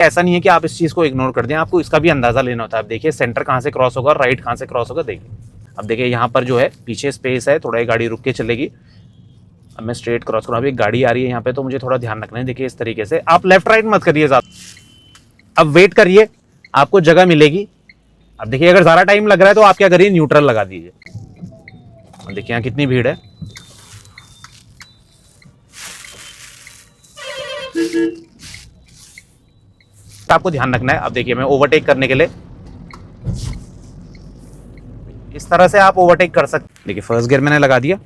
ऐसा नहीं है कि आप इस चीज को इग्नोर कर दें, आपको इसका भी अंदाजा लेना होता है। आप देखिए सेंटर कहाँ से क्रॉस होगा और राइट कहाँ से क्रॉस होगा। देखिए अब देखिए यहाँ पर जो है पीछे स्पेस है, थोड़ा ये गाड़ी रुक के चलेगी। अब मैं स्ट्रेट क्रॉस करूँ, अभी एक गाड़ी आ रही है यहाँ पे, तो मुझे थोड़ा ध्यान रखना है। देखिए इस तरीके से आप लेफ्ट राइट मत करिए ज्यादा, अब वेट करिए, आपको जगह मिलेगी। अब देखिए अगर ज्यादा टाइम लग रहा है तो आप क्या करिए, न्यूट्रल लगा दीजिए। देखिए यहाँ कितनी भीड़ है। आपको ध्यान रखना है। अब देखिए मैं ओवरटेक करने के लिए इस तरह से आप ओवरटेक कर सकते। देखिए फर्स्ट गियर मैंने लगा दिया।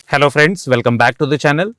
Hello friends, welcome back to the channel.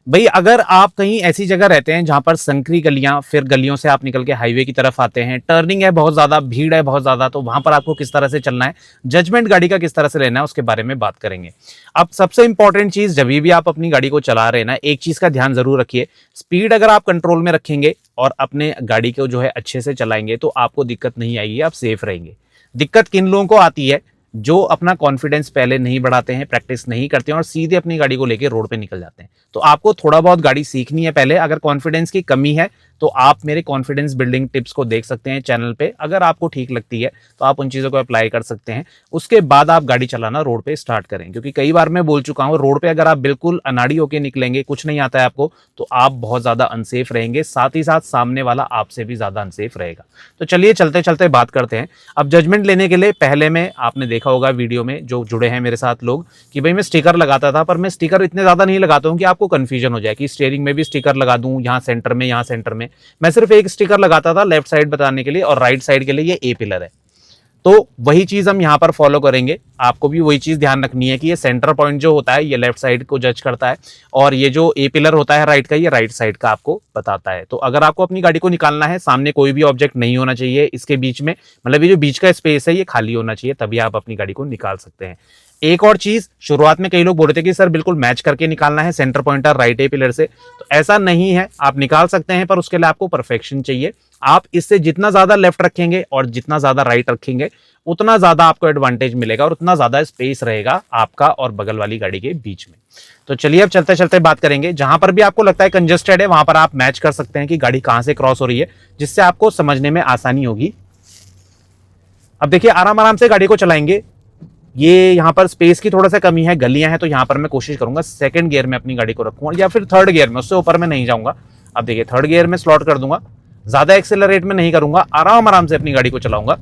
भाई अगर आप कहीं ऐसी जगह रहते हैं जहां पर संकरी गलियां, फिर गलियों से आप निकल के हाईवे की तरफ आते हैं, टर्निंग है बहुत ज्यादा, भीड़ है बहुत ज्यादा, तो वहां पर आपको किस तरह से चलना है, जजमेंट गाड़ी का किस तरह से लेना है, उसके बारे में बात करेंगे। अब सबसे इंपॉर्टेंट चीज, जब भी आप अपनी गाड़ी को चला रहे हैं ना, एक चीज का ध्यान जरूर रखिए। स्पीड अगर आप कंट्रोल में रखेंगे और अपने गाड़ी को जो है अच्छे से चलाएंगे तो आपको दिक्कत नहीं आएगी, आप सेफ रहेंगे। दिक्कत किन लोगों को आती है, जो अपना कॉन्फिडेंस पहले नहीं बढ़ाते हैं, प्रैक्टिस नहीं करते हैं और सीधे अपनी गाड़ी को लेकर रोड पे निकल जाते हैं। तो आपको थोड़ा बहुत गाड़ी सीखनी है पहले। अगर कॉन्फिडेंस की कमी है तो आप मेरे कॉन्फिडेंस बिल्डिंग टिप्स को देख सकते हैं चैनल पे। अगर आपको ठीक लगती है तो आप उन चीज़ों को अप्लाई कर सकते हैं। उसके बाद आप गाड़ी चलाना रोड पे स्टार्ट करें, क्योंकि कई बार मैं बोल चुका हूँ, रोड पे अगर आप बिल्कुल अनाड़ी होकर निकलेंगे, कुछ नहीं आता है आपको, तो आप बहुत ज़्यादा अनसेफ रहेंगे, साथ ही साथ सामने वाला आपसे भी ज़्यादा अनसेफ रहेगा। तो चलिए चलते चलते बात करते हैं। अब जजमेंट लेने के लिए पहले में आपने देखा होगा वीडियो में जो जुड़े हैं मेरे साथ लोग, कि भाई मैं स्टिकर लगाता था, पर मैं स्टिकर इतने ज़्यादा नहीं लगाता हूँ कि आपको कन्फ्यूजन हो जाए कि स्टीयरिंग में भी स्टिकर लगा दूँ, यहाँ सेंटर में, यहाँ सेंटर में। मैं सिर्फ एक स्टिकर लगाता था लेफ्ट साइड बताने के लिए, और राइट साइड के लिए ये ए पिलर है। तो वही चीज हम यहाँ पर फॉलो करेंगे। आपको भी वही चीज ध्यान रखनी है कि ये सेंटर पॉइंट जो होता है ये लेफ्ट साइड को जज करता है, और ये जो ए पिलर होता है राइट का, ये राइट साइड का आपको बताता है। तो अगर आपको अपनी गाड़ी को निकालना है, सामने कोई भी ऑब्जेक्ट नहीं होना चाहिए इसके बीच में, मतलब ये जो बीच का स्पेस है ये खाली होना चाहिए, तभी आप अपनी गाड़ी को निकाल सकते हैं। एक और चीज, शुरुआत में कई लोग बोल रहे थे कि सर बिल्कुल मैच करके निकालना है सेंटर पॉइंटर राइट ए पिलर से, तो ऐसा नहीं है। आप निकाल सकते हैं पर उसके लिए आपको परफेक्शन चाहिए। आप इससे जितना ज्यादा लेफ्ट रखेंगे और जितना ज्यादा राइट रखेंगे उतना ज्यादा आपको एडवांटेज मिलेगा और उतना ज्यादा स्पेस रहेगा आपका और बगल वाली गाड़ी के बीच में। तो चलिए अब चलते चलते बात करेंगे। जहां पर भी आपको लगता है कंजेस्टेड है वहां पर आप मैच कर सकते हैं कि गाड़ी कहां से क्रॉस हो रही है, जिससे आपको समझने में आसानी होगी। अब देखिए आराम आराम से गाड़ी को चलाएंगे। ये यहाँ पर स्पेस की थोड़ा सा कमी है, गलियां हैं, तो यहाँ पर मैं कोशिश करूंगा सेकंड गियर में अपनी गाड़ी को रखूंगा या फिर थर्ड गियर में, उससे ऊपर में नहीं जाऊंगा। अब देखिए थर्ड गियर में स्लॉट कर दूंगा, ज्यादा एक्सेलरेट में नहीं करूंगा, आराम आराम से अपनी गाड़ी को चलाऊंगा।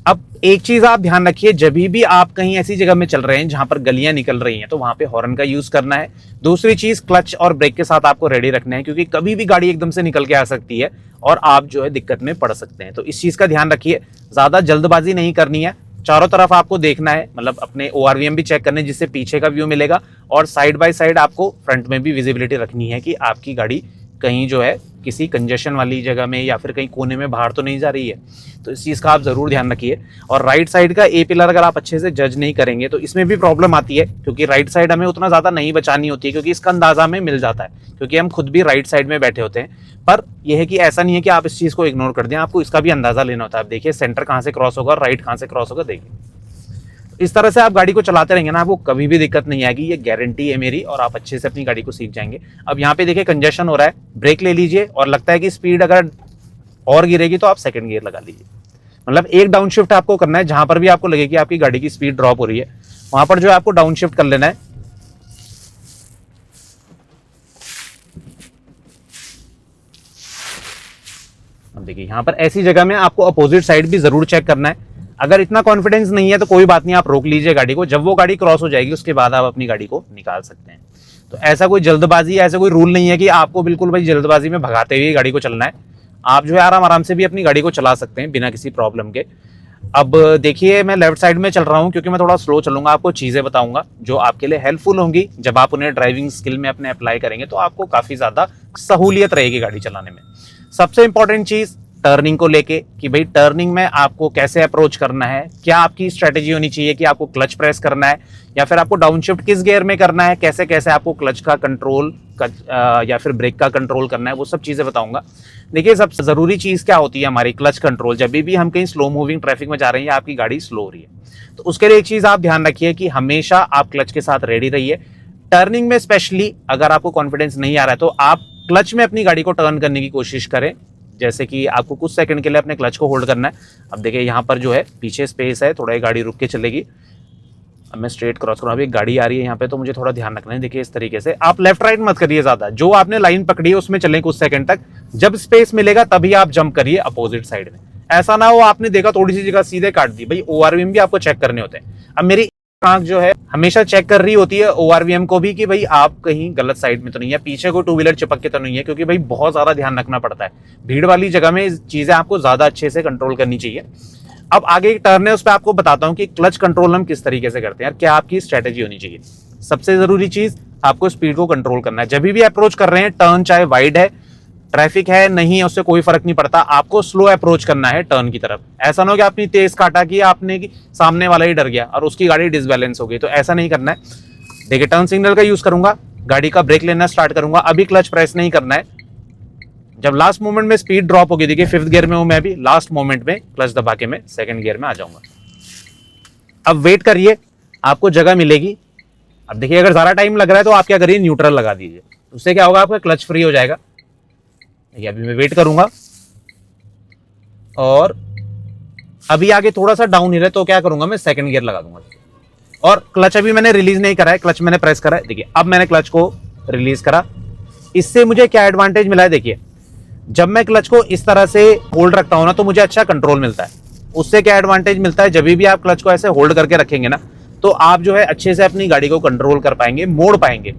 अब एक चीज आप ध्यान रखिए, जब भी आप कहीं ऐसी जगह में चल रहे हैं जहां पर गलियां निकल रही हैं तो वहां पे हॉर्न का यूज करना है। दूसरी चीज, क्लच और ब्रेक के साथ आपको रेडी रखना है, क्योंकि कभी भी गाड़ी एकदम से निकल के आ सकती है और आप जो है दिक्कत में पड़ सकते हैं। तो इस चीज का ध्यान रखिए, ज्यादा जल्दबाजी नहीं करनी है। चारों तरफ आपको देखना है, मतलब अपने ORVM भी चेक करने, जिससे पीछे का व्यू मिलेगा, और साइड बाय साइड आपको फ्रंट में भी विजिबिलिटी रखनी है कि आपकी गाड़ी कहीं जो है किसी कंजेशन वाली जगह में या फिर कहीं कोने में बाहर तो नहीं जा रही है। तो इस चीज़ का आप ज़रूर ध्यान रखिए। और राइट साइड का ए पिलर अगर आप अच्छे से जज नहीं करेंगे तो इसमें भी प्रॉब्लम आती है, क्योंकि राइट साइड हमें उतना ज़्यादा नहीं बचानी होती है, क्योंकि इसका अंदाजा हमें मिल जाता है, क्योंकि हम खुद भी राइट साइड में बैठे होते हैं। पर यह है कि ऐसा नहीं है कि आप इस चीज़ को इग्नोर कर दें, आपको इसका भी अंदाजा लेना होता है। आप देखिए सेंटर कहाँ से क्रॉस होगा और राइट कहाँ से क्रॉस होगा। देखिए इस तरह से आप गाड़ी को चलाते रहेंगे ना, आपको कभी भी दिक्कत नहीं आएगी, ये गारंटी है मेरी, और आप अच्छे से अपनी गाड़ी को सीख जाएंगे। अब यहाँ पे देखिए कंजेशन हो रहा है, ब्रेक ले लीजिए, और लगता है कि स्पीड अगर और गिरेगी तो आप सेकंड गियर लगा लीजिए। मतलब एक डाउन शिफ्ट आपको करना है, जहां पर भी आपको लगे कि आपकी गाड़ी की स्पीड ड्रॉप हो रही है वहां पर जो है आपको डाउन शिफ्ट कर लेना है। अब देखिए यहाँ पर ऐसी जगह में आपको अपोजिट साइड भी जरूर चेक करना है। अगर इतना कॉन्फिडेंस नहीं है तो कोई बात नहीं, आप रोक लीजिए गाड़ी को, जब वो गाड़ी क्रॉस हो जाएगी उसके बाद आप अपनी गाड़ी को निकाल सकते हैं। तो ऐसा कोई जल्दबाजी, ऐसा कोई रूल नहीं है कि आपको बिल्कुल भाई जल्दबाजी में भगाते हुए गाड़ी को चलना है। आप जो है आराम आराम से भी अपनी गाड़ी को चला सकते हैं बिना किसी प्रॉब्लम के। अब देखिए मैं लेफ्ट साइड में चल रहा हूं, क्योंकि मैं थोड़ा स्लो चलूंगा, आपको चीजें बताऊंगा जो आपके लिए हेल्पफुल होंगी। जब आप उन्हें ड्राइविंग स्किल में अपने अप्लाई करेंगे तो आपको काफी ज्यादा सहूलियत रहेगी गाड़ी चलाने में। सबसे इंपॉर्टेंट चीज टर्निंग को लेके, कि भाई टर्निंग में आपको कैसे अप्रोच करना है, क्या आपकी स्ट्रेटेजी होनी चाहिए, कि आपको क्लच प्रेस करना है या फिर आपको डाउन शिफ्ट किस गियर में करना है, कैसे कैसे आपको क्लच का कंट्रोल या फिर ब्रेक का कंट्रोल करना है, वो सब चीजें बताऊंगा। देखिए सबसे जरूरी चीज क्या होती है हमारी, क्लच कंट्रोल। जब भी हम कहीं स्लो मूविंग ट्रैफिक में जा रहे हैं या आपकी गाड़ी स्लो हो रही है तो उसके लिए एक चीज आप ध्यान रखिए कि हमेशा आप क्लच के साथ रेडी रहिए। टर्निंग में स्पेशली अगर आपको कॉन्फिडेंस नहीं आ रहा है तो आप क्लच में अपनी गाड़ी को टर्न करने की कोशिश करें। जैसे कि आपको कुछ सेकंड के लिए अपने क्लच को होल्ड करना है। अब देखिए यहाँ पर जो है पीछे स्पेस है, थोड़ा ये गाड़ी रुक के चलेगी। अब मैं स्ट्रेट क्रॉस करूँ, अभी एक गाड़ी आ रही है यहाँ पे, तो मुझे थोड़ा ध्यान रखना है। देखिए इस तरीके से आप लेफ्ट राइट मत करिए ज्यादा, जो आपने लाइन पकड़ी है उसमें चलें कुछ सेकंड तक। जब स्पेस मिलेगा तभी आप जंप करिए अपोजिट साइड में। ऐसा ना हो आपने देखा थोड़ी सी जगह सीधे काट दी। भाई ओआरवीएम भी आपको चेक करने होते हैं। अब मेरी आंख जो है हमेशा चेक कर रही होती है ओआरवीएम को भी कि भाई आप कहीं गलत साइड में तो नहीं है, पीछे को टू व्हीलर चिपक के तो नहीं है, क्योंकि भाई बहुत ज्यादा ध्यान रखना पड़ता है। भीड़ वाली जगह में चीजें आपको ज्यादा अच्छे से कंट्रोल करनी चाहिए। अब आगे एक टर्न है, उस पर आपको बताता हूं कि क्लच कंट्रोल हम किस तरीके से करते हैं यार, क्या आपकी स्ट्रेटेजी होनी चाहिए। सबसे जरूरी चीज आपको स्पीड को कंट्रोल करना है। जब भी अप्रोच कर रहे हैं, टर्न चाहे वाइड है, ट्रैफिक है नहीं है, उससे कोई फर्क नहीं पड़ता, आपको स्लो अप्रोच करना है टर्न की तरफ। ऐसा ना हो कि आपने तेज काटा कि आपने सामने वाला ही डर गया और उसकी गाड़ी डिसबैलेंस हो गई, तो ऐसा नहीं करना है। देखिए टर्न सिग्नल का यूज करूंगा, गाड़ी का ब्रेक लेना स्टार्ट करूंगा। अभी क्लच प्रेस नहीं करना है। जब लास्ट मोमेंट में स्पीड ड्रॉप होगी, देखिए 5th गियर में हूं मैं भी, लास्ट मोमेंट में क्लच दबा के मैं 2nd गियर में आ जाऊंगा। अब वेट करिए, आपको जगह मिलेगी। अब देखिए अगर ज्यादा टाइम लग रहा है तो आप क्या करिए, न्यूट्रल लगा दीजिए, उससे क्या होगा आपका क्लच फ्री हो जाएगा। देखिए अभी मैं वेट करूंगा और अभी आगे थोड़ा सा डाउन हिल है तो क्या करूंगा, मैं 2nd गियर लगा दूंगा। और क्लच अभी मैंने रिलीज नहीं करा है, क्लच मैंने प्रेस करा है। देखिए अब मैंने क्लच को रिलीज करा। इससे मुझे क्या एडवांटेज मिला है, देखिए जब मैं क्लच को इस तरह से होल्ड रखता हूं ना तो मुझे अच्छा कंट्रोल मिलता है। उससे क्या एडवांटेज मिलता है, जब भी आप क्लच को ऐसे होल्ड करके रखेंगे ना तो आप जो है अच्छे से अपनी गाड़ी को कंट्रोल कर पाएंगे, मोड़ पाएंगे।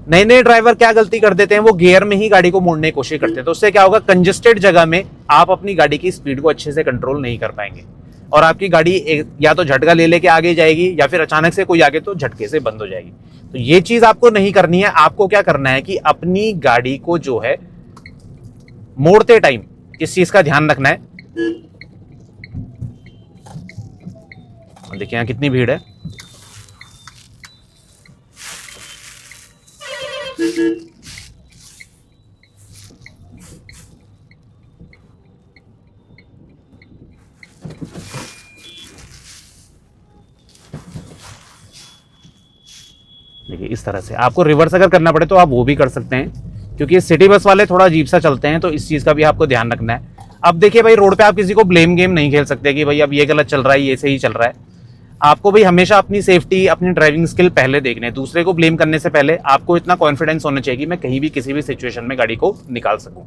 नए नए ड्राइवर क्या गलती कर देते हैं, वो गियर में ही गाड़ी को मोड़ने की कोशिश करते हैं, तो उससे क्या होगा, कंजेस्टेड जगह में आप अपनी गाड़ी की स्पीड को अच्छे से कंट्रोल नहीं कर पाएंगे और आपकी गाड़ी या तो झटका ले लेके आगे जाएगी या फिर अचानक से कोई आगे तो झटके से बंद हो जाएगी। तो ये चीज आपको नहीं करनी है। आपको क्या करना है कि अपनी गाड़ी को जो है मोड़ते टाइम इस चीज का ध्यान रखना है। देखिए यहां कितनी भीड़ है। देखिए इस तरह से आपको रिवर्स अगर करना पड़े तो आप वो भी कर सकते हैं, क्योंकि सिटी बस वाले थोड़ा अजीब सा चलते हैं, तो इस चीज का भी आपको ध्यान रखना है। अब देखिए भाई रोड पे आप किसी को ब्लेम गेम नहीं खेल सकते कि भाई अब ये गलत चल रहा है, ये सही चल रहा है। आपको भाई हमेशा अपनी सेफ्टी, अपनी ड्राइविंग स्किल पहले देखने, दूसरे को ब्लेम करने से पहले आपको इतना कॉन्फिडेंस होना चाहिए कि मैं कहीं भी किसी भी सिचुएशन में गाड़ी को निकाल सकूं।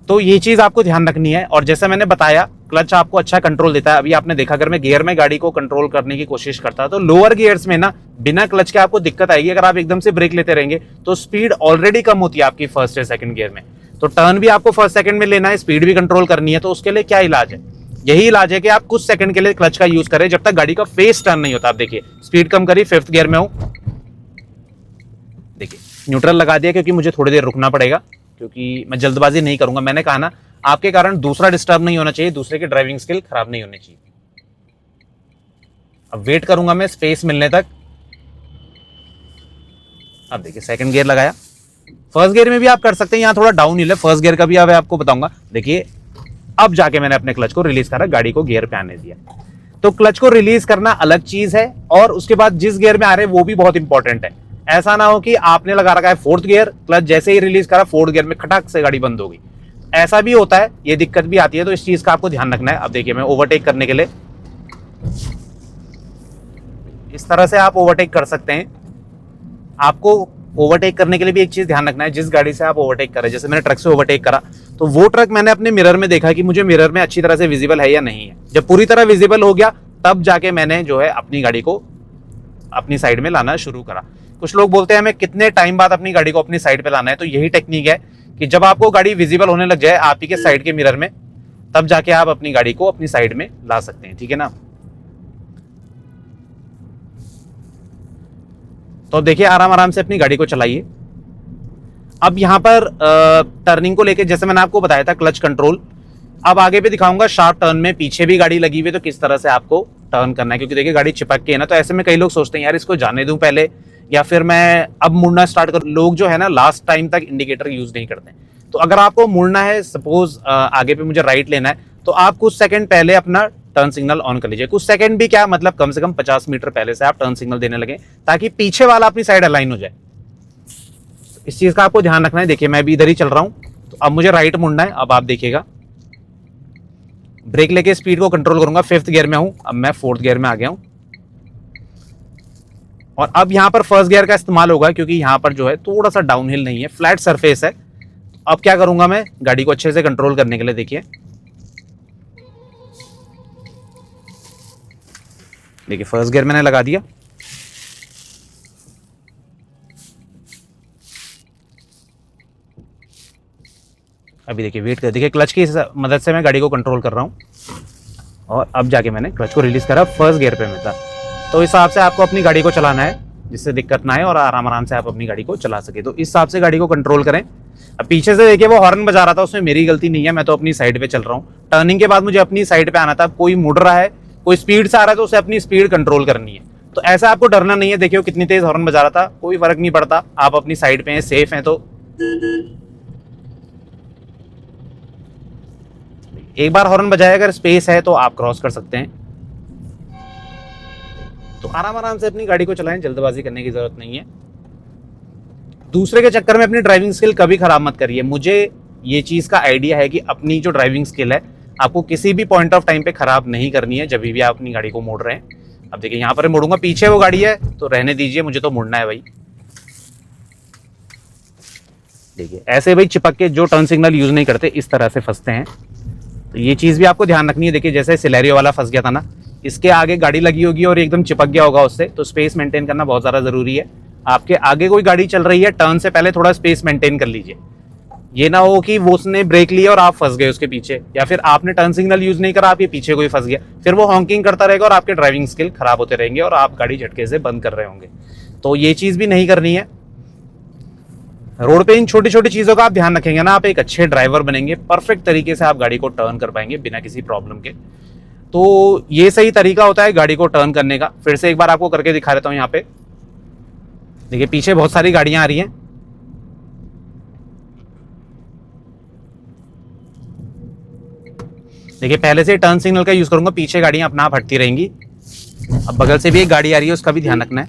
तो ये चीज आपको ध्यान रखनी है। और जैसा मैंने बताया क्लच आपको अच्छा कंट्रोल देता है। अभी आपने देखा अगर मैं गियर में गाड़ी को कंट्रोल करने की कोशिश करता तो लोअर गियर्स में ना बिना क्लच के आपको दिक्कत आएगी। अगर आप एकदम से ब्रेक लेते रहेंगे तो स्पीड ऑलरेडी कम होती है आपकी 1st या 2nd गियर में, तो टर्न भी आपको 1st 2nd में लेना है, स्पीड भी कंट्रोल करनी है। तो उसके लिए क्या इलाज है, यही इलाज है कि आप कुछ सेकंड के लिए क्लच का यूज करें जब तक गाड़ी का फेस टर्न नहीं होता। आप देखिए स्पीड कम करी, 5th गियर में हूं, देखिए न्यूट्रल लगा दिया क्योंकि मुझे थोड़ी देर रुकना पड़ेगा, क्योंकि मैं जल्दबाजी नहीं करूंगा। मैंने कहा ना आपके कारण दूसरा डिस्टर्ब नहीं होना चाहिए, दूसरे की ड्राइविंग स्किल खराब नहीं होनी चाहिए। अब वेट करूंगा मैं स्पेस मिलने तक। अब देखिए 2nd गियर लगाया। 1st गियर में भी आप कर सकते हैं, यहां थोड़ा डाउन हिल है, 1st गियर का भी अब आपको बताऊंगा। देखिए अब जाके मैंने अपने क्लच को रिलीज करा, गाड़ी को गियर पे आने दिया। तो क्लच को रिलीज करना अलग चीज है और उसके बाद जिस गियर में आ रहे हैं वो भी बहुत इंपॉर्टेंट है। ऐसा ना हो कि आपने लगा रखा है 4th गियर, क्लच जैसे ही रिलीज करा 4th गियर में खटाक से गाड़ी बंद हो गई। ऐसा भी होता है, ये दिक्कत भी आती है, तो इस चीज का आपको ध्यान रखना है। अब देखिए मैं ओवरटेक करने के लिए इस तरह से आप ओवरटेक कर सकते हैं। आपको ओवरटेक करने के लिए भी एक चीज ध्यान रखना है, जिस गाड़ी से आप ओवरटेक कर रहे हैं, जैसे मैंने ट्रक से ओवरटेक करा तो वो ट्रक मैंने अपने मिरर में देखा कि मुझे मिरर में अच्छी तरह से विजिबल है या नहीं है। जब पूरी तरह विजिबल हो गया तब जाके मैंने जो है अपनी गाड़ी को अपनी साइड में लाना शुरू करा। कुछ लोग बोलते हैं हमें कितने टाइम बाद अपनी गाड़ी को अपनी साइड पे लाना है, तो यही टेक्निक है कि जब आपको गाड़ी विजिबल होने लग जाए आप ही के साइड के मिरर में, तब जाके आप अपनी गाड़ी को अपनी साइड में ला सकते हैं, ठीक है ना। तो देखिए आराम आराम से अपनी गाड़ी को चलाइए। अब यहां पर टर्निंग को लेके जैसे मैंने आपको बताया था क्लच कंट्रोल, अब आगे भी दिखाऊंगा शार्प टर्न में पीछे भी गाड़ी लगी हुई है तो किस तरह से आपको टर्न करना है, क्योंकि देखिए गाड़ी चिपक के है ना, तो ऐसे में कई लोग सोचते हैं यार इसको जाने दूं पहले या फिर मैं अब मुड़ना स्टार्ट करूं। लोग जो है ना लास्ट टाइम तक इंडिकेटर यूज नहीं करते हैं। तो अगर आपको मुड़ना है, सपोज आगे पे मुझे राइट लेना है, तो आप कुछ सेकंड पहले अपना टर्न सिग्नल ऑन कर लीजिए। कुछ सेकंड भी क्या, मतलब कम से कम 50 मीटर पहले से आप टर्न सिग्नल देने लगे, ताकि पीछे वाला अपनी साइड अलाइन हो जाए। इस चीज का आपको ध्यान रखना है। देखिए मैं भी इधर ही चल रहा हूं, तो अब मुझे राइट मुड़ना है। अब आप देखिएगा, ब्रेक लेके स्पीड को कंट्रोल करूंगा। 5th गियर में हूं, अब मैं 4th गियर में आ गया हूं, और अब यहां पर 1st गियर का इस्तेमाल होगा, क्योंकि यहां पर जो है थोड़ा सा डाउनहिल नहीं है, फ्लैट सरफेस है। अब क्या करूंगा मैं, गाड़ी को अच्छे से कंट्रोल करने के लिए, देखिए 1st गियर मैंने लगा दिया। अभी देखिए वेट कर, देखिए क्लच की मदद से मैं गाड़ी को कंट्रोल कर रहा हूं, और अब जाके मैंने क्लच को रिलीज करा। 1st गियर पे मैं था। तो इस हिसाब से आपको अपनी गाड़ी को चलाना है, जिससे दिक्कत ना आए और आराम से आप अपनी गाड़ी को चला सके। तो इस हिसाब से गाड़ी को कंट्रोल करें। अब पीछे से देखिए वो हॉर्न बजा रहा था, उसमें मेरी गलती नहीं है, मैं तो अपनी साइड पे चल रहा हूँ। टर्निंग के बाद मुझे अपनी साइड पे आना था। कोई मुड़ रहा है, कोई स्पीड से आ रहा है, तो उसे अपनी स्पीड कंट्रोल करनी है। तो ऐसा आपको डरना नहीं है। देखिए कितनी तेज हॉर्न बजा रहा था, कोई फर्क नहीं पड़ता, आप अपनी साइड पे हैं, सेफ हैं। तो एक बार हॉर्न बजाए, अगर स्पेस है तो आप क्रॉस कर सकते हैं। तो आराम से अपनी गाड़ी को चलाएं, जल्दबाजी करने की जरूरत नहीं है। दूसरे के चक्कर में अपनी ड्राइविंग स्किल कभी खराब मत करिए। मुझे ये चीज का आइडिया है कि अपनी जो ड्राइविंग स्किल है आपको किसी भी पॉइंट ऑफ टाइम पे खराब नहीं करनी है, जब भी आप अपनी गाड़ी को मोड़ रहे हैं। अब देखिए यहाँ पर मुड़ूंगा, पीछे वो गाड़ी है तो रहने दीजिए, मुझे तो मुड़ना है भाई। देखिए ऐसे भाई चिपक के जो टर्न सिग्नल यूज नहीं करते, इस तरह से फंसते हैं। तो ये चीज भी आपको ध्यान रखनी है। देखिए जैसे सिलेरियो वाला फंस गया था ना, इसके आगे गाड़ी लगी होगी और एकदम चिपक गया होगा उससे, तो स्पेस मेंटेन करना बहुत ज्यादा जरूरी है। आपके आगे कोई गाड़ी चल रही है, टर्न से पहले थोड़ा स्पेस मेंटेन कर लीजिए। ये ना हो कि वो उसने ब्रेक लिया और आप फंस गए उसके पीछे, या फिर आपने टर्न सिग्नल यूज नहीं करा, आपके पीछे कोई फंस गया, फिर वो हॉकिंग करता रहेगा और आपके ड्राइविंग स्किल खराब होते रहेंगे और आप गाड़ी झटके से बंद कर रहे होंगे। तो ये चीज भी नहीं करनी है। रोड पे इन छोटी छोटी चीजों का आप ध्यान रखेंगे ना, आप एक अच्छे ड्राइवर बनेंगे, परफेक्ट तरीके से आप गाड़ी को टर्न कर पाएंगे बिना किसी प्रॉब्लम के। तो ये सही तरीका होता है गाड़ी को टर्न करने का। फिर से एक बार आपको करके दिखा देता हूं। यहाँ पे देखिए पीछे बहुत सारी गाड़ियां आ रही हैं। देखिए पहले से टर्न सिग्नल का यूज करूंगा, पीछे गाड़ियां अपना आप हटती रहेंगी। अब बगल से भी एक गाड़ी आ रही है, उसका भी ध्यान रखना है।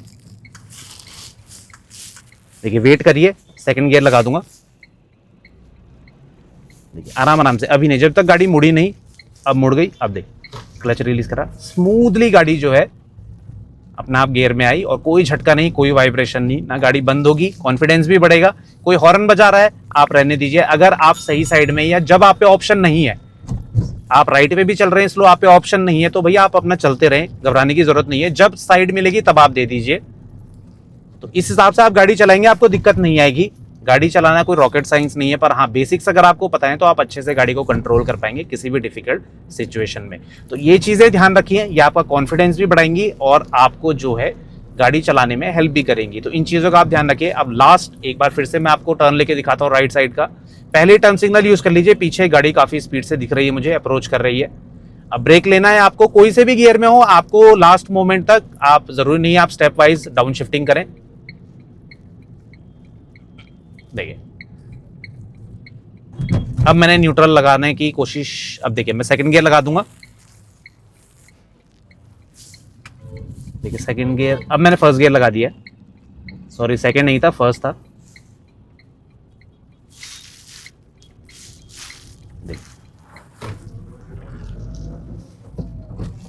देखिए वेट करिए, 2nd गियर लगा दूंगा। देखिए आराम से, अभी नहीं, जब तक गाड़ी मुड़ी नहीं। अब मुड़ गई, अब देख क्लच रिलीज करा, स्मूथली गाड़ी जो है अपना आप गियर में आई, और कोई झटका नहीं, कोई वाइब्रेशन नहीं, ना गाड़ी बंद होगी, कॉन्फिडेंस भी बढ़ेगा। कोई हॉर्न बजा रहा है, आप रहने दीजिए। अगर आप सही साइड में, या जब आप पे ऑप्शन नहीं है, आप राइट पे भी चल रहे हैं स्लो, आप पे ऑप्शन नहीं है, तो भैया आप अपना चलते रहें, घबराने की जरूरत नहीं है। जब साइड मिलेगी तब आप दे दीजिए। तो इस हिसाब से आप गाड़ी चलाएंगे, आपको दिक्कत नहीं आएगी। गाड़ी चलाना कोई रॉकेट साइंस नहीं है, पर हाँ बेसिक्स अगर आपको पता है तो आप अच्छे से गाड़ी को कंट्रोल कर पाएंगे किसी भी डिफिकल्ट सिचुएशन में। तो ये चीजें ध्यान रखिए, ये आपका कॉन्फिडेंस भी बढ़ाएंगी और आपको जो है गाड़ी चलाने में हेल्प भी करेंगी। तो इन चीजों का आप ध्यान रखिए। अब लास्ट एक बार फिर से मैं आपको टर्न लेके दिखाता हूँ राइट साइड का। पहले टर्न सिग्नल यूज कर लीजिए, पीछे गाड़ी काफी स्पीड से दिख रही है मुझे, अप्रोच कर रही है। अब ब्रेक लेना है आपको, कोई से भी गियर में हो, आपको लास्ट मोमेंट तक, आप जरूरी नहीं है आप स्टेप वाइज डाउन शिफ्टिंग करें। देखिए अब मैंने न्यूट्रल लगाने की कोशिश, अब देखिए मैं 2nd गियर लगा दूंगा। देखिए 2nd गियर, अब मैंने 1st गियर लगा दिया। सॉरी 2nd नहीं था, 1st था।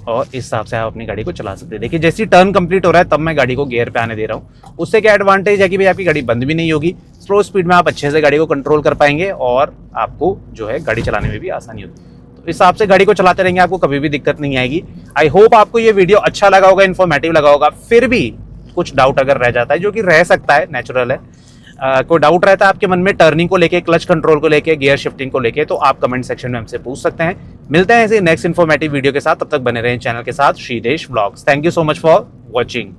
और इस हिसाब से आप अपनी गाड़ी को चला सकते हैं। देखिए जैसी टर्न कंप्लीट हो रहा है तब मैं गाड़ी को गियर पे आने दे रहा हूँ। उससे क्या एडवांटेज है कि भाई आपकी गाड़ी बंद भी नहीं होगी, स्लो स्पीड में आप अच्छे से गाड़ी को कंट्रोल कर पाएंगे और आपको जो है गाड़ी चलाने में भी आसानी होगी। तो इस हिसाब से गाड़ी को चलाते रहेंगे, आपको कभी भी दिक्कत नहीं आएगी। आई होप आपको ये वीडियो अच्छा लगा होगा, इन्फॉर्मेटिव लगा होगा। फिर भी कुछ डाउट अगर रह जाता है, जो कि रह सकता है, नेचुरल है, कोई डाउट रहता है आपके मन में टर्निंग को लेके, क्लच कंट्रोल को लेके, गियर शिफ्टिंग को लेके, तो आप कमेंट सेक्शन में हमसे पूछ सकते हैं। मिलते हैं ऐसे नेक्स्ट इन्फॉर्मेटिव वीडियो के साथ, तब तक बने रहें चैनल के साथ, Shridesh vlogs. Thank you so much for watching.